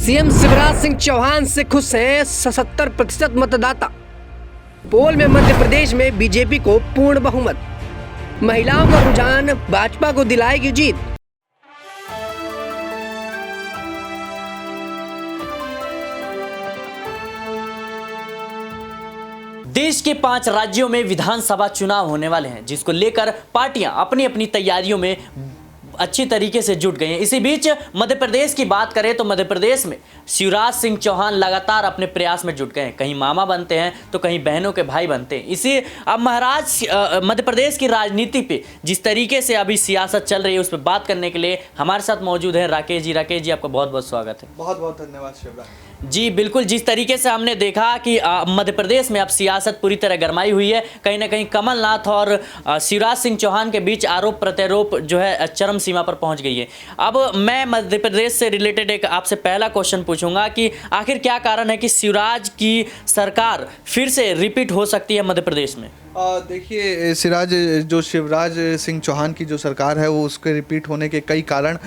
CM Shivraj Singh Chauhan से खुश हैं 77% मतदाता। पोल में मध्य प्रदेश में बीजेपी को पूर्ण बहुमत। महिलाओं का रुझान भाजपा को दिलाएगी जीत। देश के 5 राज्यों में विधानसभा चुनाव होने वाले हैं, जिसको लेकर पार्टियां अपनी अपनी तैयारियों में अच्छी तरीके से जुट गई हैं। इसी बीच मध्य प्रदेश की बात करें तो मध्य प्रदेश में शिवराज सिंह चौहान लगातार अपने प्रयास में जुट गए हैं। कहीं मामा बनते हैं तो कहीं बहनों के भाई बनते हैं। इसी अब मध्य प्रदेश की राजनीति पे जिस तरीके से अभी सियासत चल रही है उस पर बात करने के लिए हमारे साथ मौजूद है राकेश जी। राकेश जी, आपका बहुत बहुत स्वागत है। बहुत बहुत धन्यवाद शिवराज जी। बिल्कुल, जिस तरीके से हमने देखा कि मध्य प्रदेश में अब सियासत पूरी तरह गरमाई हुई है। कहीं ना कहीं कमलनाथ और शिवराज सिंह चौहान के बीच आरोप प्रत्यारोप जो है चरम सीमा पर पहुंच गई है। अब मैं मध्य प्रदेश से रिलेटेड एक आपसे पहला क्वेश्चन पूछूंगा कि आखिर क्या कारण है कि शिवराज की सरकार फिर से रिपीट हो सकती है मध्य प्रदेश में? देखिए शिवराज सिंह चौहान की जो सरकार है वो उसके रिपीट होने के कई कारण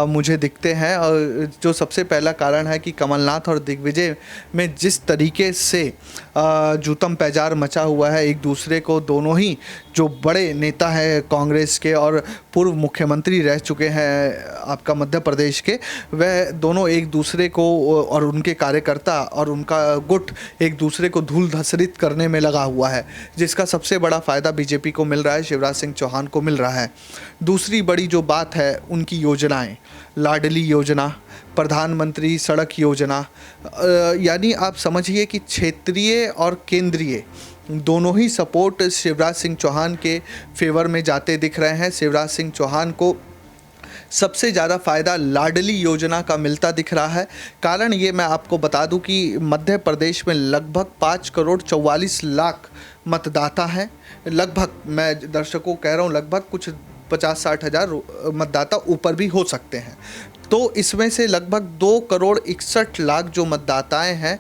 मुझे दिखते हैं। और जो सबसे पहला कारण है कि कमलनाथ और दिग्विजय में जिस तरीके से जूतम पैजार मचा हुआ है एक दूसरे को, दोनों ही जो बड़े नेता हैं कांग्रेस के और पूर्व मुख्यमंत्री रह चुके हैं आपका मध्य प्रदेश के, वह दोनों एक दूसरे को और उनके कार्यकर्ता और उनका गुट एक दूसरे को धूल धसरित करने में लगा हुआ है, जिसका सबसे बड़ा फ़ायदा बीजेपी को मिल रहा है, शिवराज सिंह चौहान को मिल रहा है। दूसरी बड़ी जो बात है उनकी योजनाएं, लाडली योजना, प्रधानमंत्री सड़क योजना, यानी आप समझिए कि क्षेत्रीय और केंद्रीय दोनों ही सपोर्ट शिवराज सिंह चौहान के फेवर में जाते दिख रहे हैं। शिवराज सिंह चौहान को सबसे ज़्यादा फ़ायदा लाडली योजना का मिलता दिख रहा है। कारण ये मैं आपको बता दूं कि मध्य प्रदेश में लगभग 5,44,00,000 मतदाता हैं। लगभग, मैं दर्शकों को कह रहा हूँ, लगभग कुछ 50-60 हज़ार मतदाता ऊपर भी हो सकते हैं। तो इसमें से लगभग 2,61,00,000 जो मतदाताएं हैं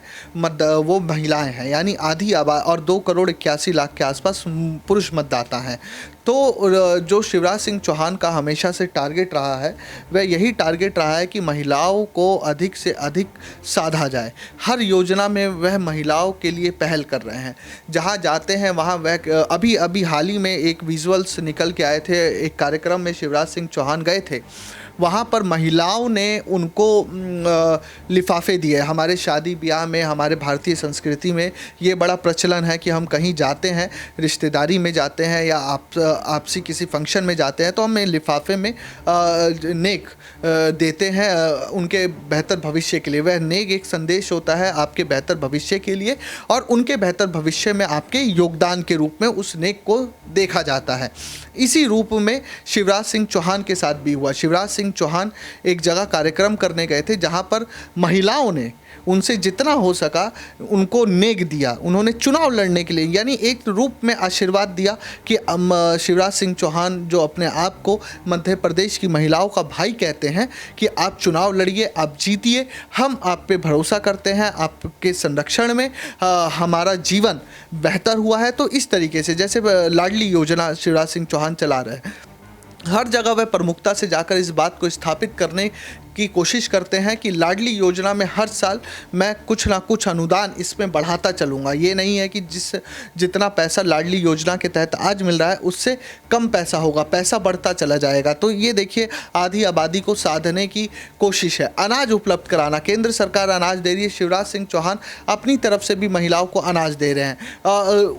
वो महिलाएं हैं, यानी आधी आबादी, और 2,81,00,000 के आसपास पुरुष मतदाता हैं। तो जो शिवराज सिंह चौहान का हमेशा से टारगेट रहा है वह यही टारगेट रहा है कि महिलाओं को अधिक से अधिक साधा जाए। हर योजना में वह महिलाओं के लिए पहल कर रहे हैं। जहां जाते हैं वहां वह अभी हाल ही में एक विजुअल्स निकल के आए थे, एक कार्यक्रम में शिवराज सिंह चौहान गए थे, वहाँ पर महिलाओं ने उनको लिफाफे दिए। हमारे शादी ब्याह में, हमारे भारतीय संस्कृति में ये बड़ा प्रचलन है कि हम कहीं जाते हैं, रिश्तेदारी में जाते हैं या आपसी किसी फंक्शन में जाते हैं तो हमें लिफाफे में नेक देते हैं उनके बेहतर भविष्य के लिए। वह नेक एक संदेश होता है आपके बेहतर भविष्य के लिए, और उनके बेहतर भविष्य में आपके योगदान के रूप में उस नेक को देखा जाता है। इसी रूप में शिवराज सिंह चौहान के साथ भी हुआ। शिवराज सिंह चौहान एक जगह कार्यक्रम करने गए थे जहां पर महिलाओं ने उनसे जितना हो सका उनको नेक दिया, उन्होंने चुनाव लड़ने के लिए, यानी एक रूप में आशीर्वाद दिया कि शिवराज सिंह चौहान जो अपने आप को मध्य प्रदेश की महिलाओं का भाई कहते हैं कि आप चुनाव लड़िए, आप जीतिए, हम आप पे भरोसा करते हैं, आपके संरक्षण में हमारा जीवन बेहतर हुआ है। तो इस तरीके से जैसे लाडली योजना शिवराज सिंह चौहान चला रहे हैं, हर जगह वह प्रमुखता से जाकर इस बात को स्थापित करने की कोशिश करते हैं कि लाडली योजना में हर साल मैं कुछ ना कुछ अनुदान इसमें बढ़ाता चलूँगा। ये नहीं है कि जितना पैसा लाडली योजना के तहत आज मिल रहा है उससे कम पैसा होगा, पैसा बढ़ता चला जाएगा। तो ये देखिए आधी आबादी को साधने की कोशिश है। अनाज उपलब्ध कराना, केंद्र सरकार अनाज दे रही है, शिवराज सिंह चौहान अपनी तरफ से भी महिलाओं को अनाज दे रहे हैं।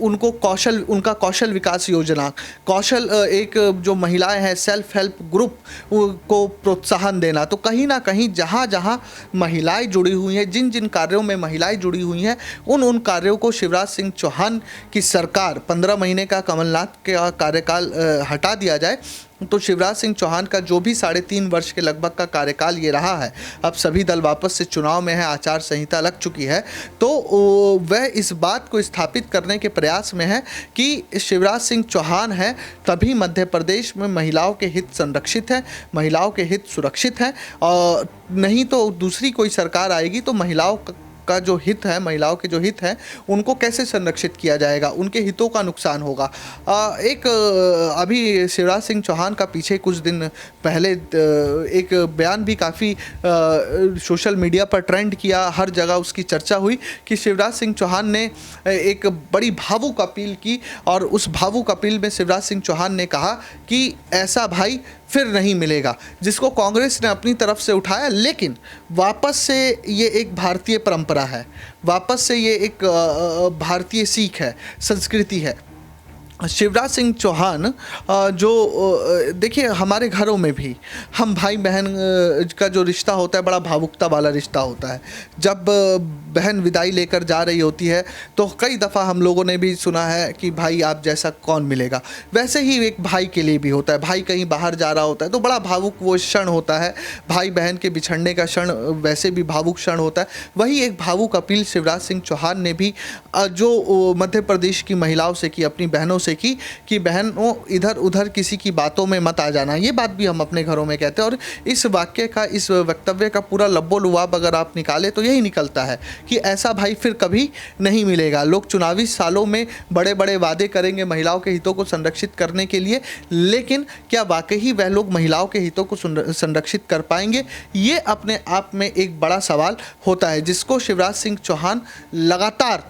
उनको उनका कौशल विकास योजना, कौशल एक जो महिलाएँ हैं सेल्फ हेल्प ग्रुप को प्रोत्साहन देना। तो कहीं ना कहीं जहाँ जहाँ महिलाएं जुड़ी हुई हैं, जिन जिन कार्यों में महिलाएं जुड़ी हुई हैं, उन कार्यों को शिवराज सिंह चौहान की सरकार 15 महीने का कमलनाथ का कार्यकाल हटा दिया जाए तो शिवराज सिंह चौहान का जो भी 3.5 वर्ष के लगभग का कार्यकाल ये रहा है, अब सभी दल वापस से चुनाव में है, आचार संहिता लग चुकी है, तो वह इस बात को स्थापित करने के प्रयास में है कि शिवराज सिंह चौहान है तभी मध्य प्रदेश में महिलाओं के हित संरक्षित हैं, महिलाओं के हित सुरक्षित हैं, और नहीं तो दूसरी कोई सरकार आएगी तो महिलाओं का जो हित है, महिलाओं के जो हित हैं, उनको कैसे संरक्षित किया जाएगा, उनके हितों का नुकसान होगा। अभी शिवराज सिंह चौहान का पीछे कुछ दिन पहले एक बयान भी काफ़ी सोशल मीडिया पर ट्रेंड किया, हर जगह उसकी चर्चा हुई कि शिवराज सिंह चौहान ने एक बड़ी भावुक अपील की और उस भावुक अपील में शिवराज सिंह चौहान ने कहा कि ऐसा भाई फिर नहीं मिलेगा, जिसको कांग्रेस ने अपनी तरफ से उठाया। लेकिन वापस से ये एक भारतीय परंपरा है, वापस से ये एक भारतीय सीख है, संस्कृति है। शिवराज सिंह चौहान जो देखिए, हमारे घरों में भी हम भाई बहन का जो रिश्ता होता है बड़ा भावुकता वाला रिश्ता होता है। जब बहन विदाई लेकर जा रही होती है तो कई दफ़ा हम लोगों ने भी सुना है कि भाई आप जैसा कौन मिलेगा। वैसे ही एक भाई के लिए भी होता है, भाई कहीं बाहर जा रहा होता है तो बड़ा भावुक वो क्षण होता है, भाई बहन के बिछड़ने का क्षण वैसे भी भावुक क्षण होता है। वही एक भावुक अपील शिवराज सिंह चौहान ने भी जो मध्य प्रदेश की महिलाओं से की, अपनी बहनों से की कि बहनों इधर उधर किसी की बातों में मत आ जाना। ये बात भी हम अपने घरों में कहते हैं और इस वाक्य का, इस वक्तव्य का पूरा लब्बो लुआब अगर आप निकालें तो यही निकलता है कि ऐसा भाई फिर कभी नहीं मिलेगा। लोग चुनावी सालों में बड़े बड़े वादे करेंगे महिलाओं के हितों को संरक्षित करने के लिए, लेकिन क्या वाकई वह लोग महिलाओं के हितों को संरक्षित कर पाएंगे? ये अपने आप में एक बड़ा सवाल होता है, जिसको शिवराज सिंह चौहान लगातार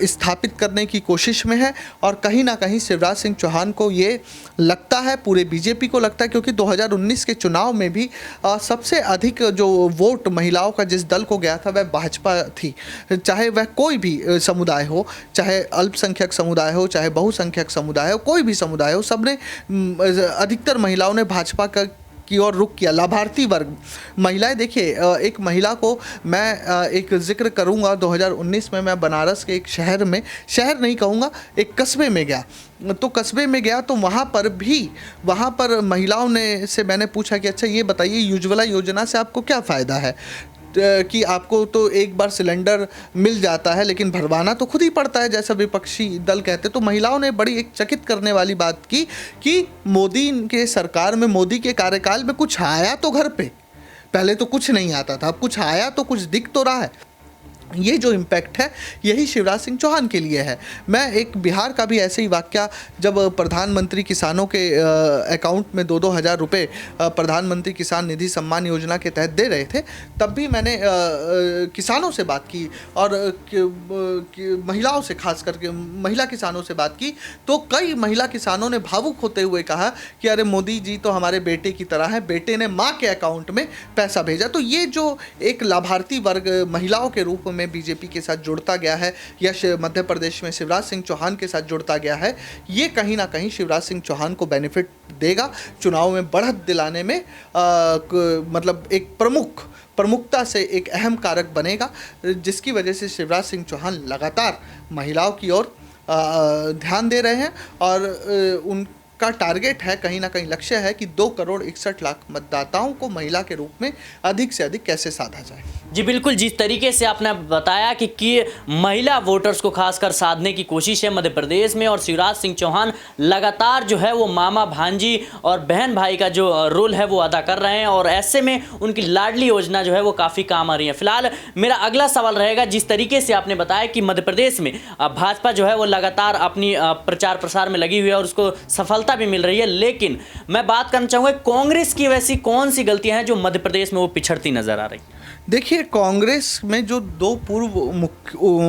स्थापित करने की कोशिश में है। और कहीं ना कहीं शिवराज सिंह चौहान को ये लगता है, पूरे बीजेपी को लगता है, क्योंकि 2019 के चुनाव में भी सबसे अधिक जो वोट महिलाओं का जिस दल को गया था वह भाजपा थी। चाहे वह कोई भी समुदाय हो, चाहे अल्पसंख्यक समुदाय हो, चाहे बहुसंख्यक समुदाय हो, कोई भी समुदाय हो, सबने अधिकतर महिलाओं ने भाजपा की ओर रुख किया। लाभार्थी वर्ग महिलाएं, देखिए एक महिला को मैं एक जिक्र करूंगा। 2019 में मैं बनारस के एक शहर में, शहर नहीं कहूँगा, एक कस्बे में गया। तो कस्बे में गया तो वहाँ पर महिलाओं ने से मैंने पूछा कि अच्छा ये बताइए, उज्ज्वला योजना से आपको क्या फ़ायदा है कि आपको तो एक बार सिलेंडर मिल जाता है लेकिन भरवाना तो खुद ही पड़ता है, जैसा विपक्षी दल कहते। तो महिलाओं ने बड़ी एक चकित करने वाली बात की कि मोदी के सरकार में, मोदी के कार्यकाल में कुछ आया तो घर पे, पहले तो कुछ नहीं आता था, अब कुछ आया तो कुछ दिख तो रहा है। ये जो इम्पैक्ट है यही शिवराज सिंह चौहान के लिए है। मैं एक बिहार का भी ऐसे ही वाक़या, जब प्रधानमंत्री किसानों के अकाउंट में 2-2 हज़ार रुपये प्रधानमंत्री किसान निधि सम्मान योजना के तहत दे रहे थे, तब भी मैंने किसानों से बात की और महिलाओं से, खास करके महिला किसानों से बात की। तो कई महिला किसानों ने भावुक होते हुए कहा कि अरे मोदी जी तो हमारे बेटे की तरह है, बेटे ने माँ के अकाउंट में पैसा भेजा। तो ये जो एक लाभार्थी वर्ग महिलाओं के रूप में बीजेपी के साथ जुड़ता गया है या मध्य प्रदेश में शिवराज सिंह चौहान के साथ जुड़ता गया है, ये कहीं ना कहीं शिवराज सिंह चौहान को बेनिफिट देगा, चुनाव में बढ़त दिलाने में मतलब एक प्रमुखता से एक अहम कारक बनेगा, जिसकी वजह से शिवराज सिंह चौहान लगातार महिलाओं की ओर ध्यान दे रहे हैं और उनका टारगेट है, कहीं ना कहीं लक्ष्य है कि 2,61,00,000 मतदाताओं को महिला के रूप में अधिक से अधिक कैसे साधा जाए। जी बिल्कुल, जिस तरीके से आपने बताया कि महिला वोटर्स को खासकर साधने की कोशिश है मध्य प्रदेश में, और शिवराज सिंह चौहान लगातार जो है वो मामा भांजी और बहन भाई का जो रोल है वो अदा कर रहे हैं, और ऐसे में उनकी लाडली योजना जो है वो काफ़ी काम आ रही है। फिलहाल मेरा अगला सवाल रहेगा, जिस तरीके से आपने बताया कि मध्य प्रदेश में भाजपा जो है वो लगातार अपनी प्रचार प्रसार में लगी हुई है और उसको सफलता भी मिल रही है, लेकिन मैं बात करना चाहूँगा कांग्रेस की वैसी कौन सी गलतियाँ हैं जो मध्य प्रदेश में वो पिछड़ती नजर आ रही? देखिए, कांग्रेस में जो 2 पूर्व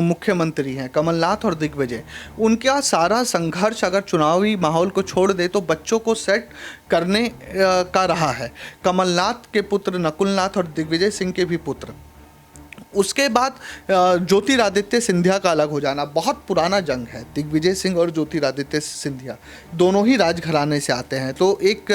मुख्यमंत्री हैं, कमलनाथ और दिग्विजय, उनका सारा संघर्ष अगर चुनावी माहौल को छोड़ दे तो बच्चों को सेट करने का रहा है। कमलनाथ के पुत्र नकुलनाथ और दिग्विजय सिंह के भी पुत्र। उसके बाद ज्योतिरादित्य सिंधिया का अलग हो जाना, बहुत पुराना जंग है। दिग्विजय सिंह और ज्योतिरादित्य सिंधिया दोनों ही राजघराने से आते हैं, तो एक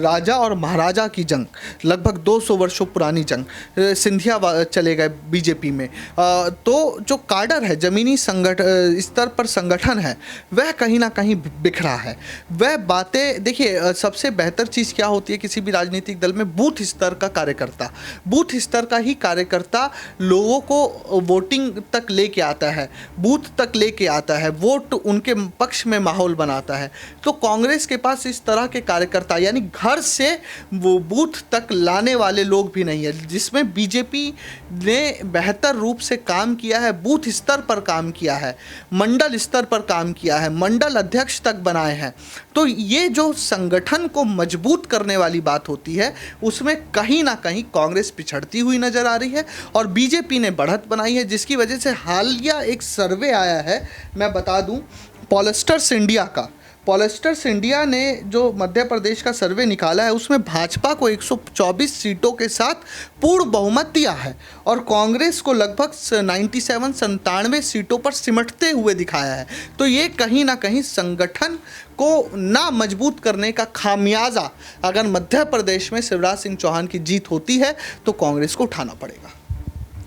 राजा और महाराजा की जंग, लगभग 200 वर्षों पुरानी जंग। सिंधिया चले गए बीजेपी में, तो जो काडर है, ज़मीनी स्तर पर संगठन है, वह कहीं ना कहीं बिखरा है। वह बातें देखिए, सबसे बेहतर चीज़ क्या होती है किसी भी राजनीतिक दल में? बूथ स्तर का कार्यकर्ता, बूथ स्तर का ही कार्यकर्ता लोगों को वोटिंग तक लेके आता है, बूथ तक लेके आता है, वोट उनके पक्ष में माहौल बनाता है। तो कांग्रेस के पास इस तरह के कार्यकर्ता यानी घर से वो बूथ तक लाने वाले लोग भी नहीं है, जिसमें बीजेपी ने बेहतर रूप से काम किया है, बूथ स्तर पर काम किया है, मंडल स्तर पर काम किया है, मंडल अध्यक्ष तक बनाए हैं। तो ये जो संगठन को मजबूत करने वाली बात होती है, उसमें कहीं ना कहीं कांग्रेस पिछड़ती हुई नजर आ रही है और बीजेपी ने बढ़त बनाई है, जिसकी वजह से हालिया एक सर्वे आया है, मैं बता दूं, पॉलिस्टर्स इंडिया ने जो मध्य प्रदेश का सर्वे निकाला है, उसमें भाजपा को 124 सीटों के साथ पूर्ण बहुमत दिया है और कांग्रेस को लगभग 97 सीटों पर सिमटते हुए दिखाया है। तो ये कहीं ना कहीं संगठन को ना मजबूत करने का खामियाजा अगर मध्य प्रदेश में शिवराज सिंह चौहान की जीत होती है तो कांग्रेस को उठाना पड़ेगा।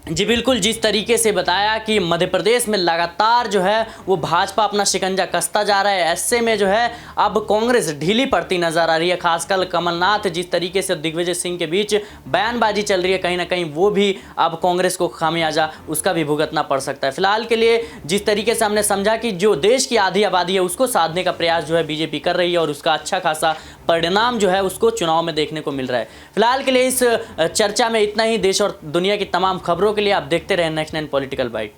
जी बिल्कुल, जिस तरीके से बताया कि मध्य प्रदेश में लगातार जो है वो भाजपा अपना शिकंजा कसता जा रहा है, ऐसे में जो है अब कांग्रेस ढीली पड़ती नजर आ रही है। खासकर कमलनाथ जिस तरीके से दिग्विजय सिंह के बीच बयानबाजी चल रही है, कहीं ना कहीं वो भी अब कांग्रेस को खामियाजा उसका भी भुगतना पड़ सकता है। फिलहाल के लिए जिस तरीके से हमने समझा कि जो देश की आधी आबादी है उसको साधने का प्रयास जो है बीजेपी कर रही है और उसका अच्छा खासा परिणाम जो है उसको चुनाव में देखने को मिल रहा है। फिलहाल के लिए इस चर्चा में इतना ही। देश और दुनिया की तमाम खबरों के लिए आप देखते रहें नेक्स्ट 9 पॉलिटिकल बाइट।